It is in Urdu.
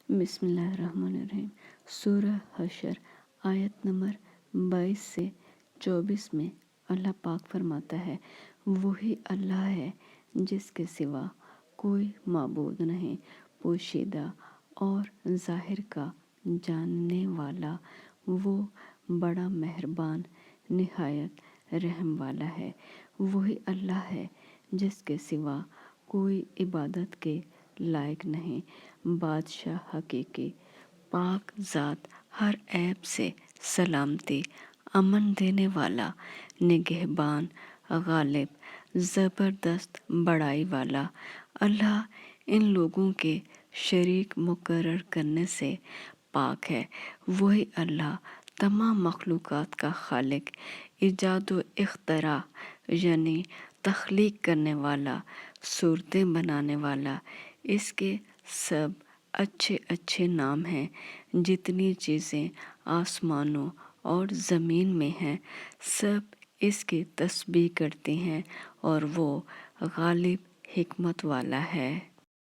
بسم اللہ الرحمن الرحیم۔ سورہ حشر آیت نمبر 22 سے 24 میں اللہ پاک فرماتا ہے، وہی اللہ ہے جس کے سوا کوئی معبود نہیں، پوشیدہ اور ظاہر کا جاننے والا، وہ بڑا مہربان نہایت رحم والا ہے۔ وہی اللہ ہے جس کے سوا کوئی عبادت کے لائق نہیں، بادشاہ حقیقی، پاک ذات، ہر عیب سے سلامتی، امن دینے والا، نگہبان، غالب، زبردست بڑائی والا۔ اللہ ان لوگوں کے شریک مقرر کرنے سے پاک ہے۔ وہی اللہ تمام مخلوقات کا خالق، ایجاد و اختراع یعنی تخلیق کرنے والا، صورتیں بنانے والا۔ اس کے سب اچھے اچھے نام ہیں۔ جتنی چیزیں آسمانوں اور زمین میں ہیں سب اس کی تسبیح کرتی ہیں، اور وہ غالب، حکمت والا ہے۔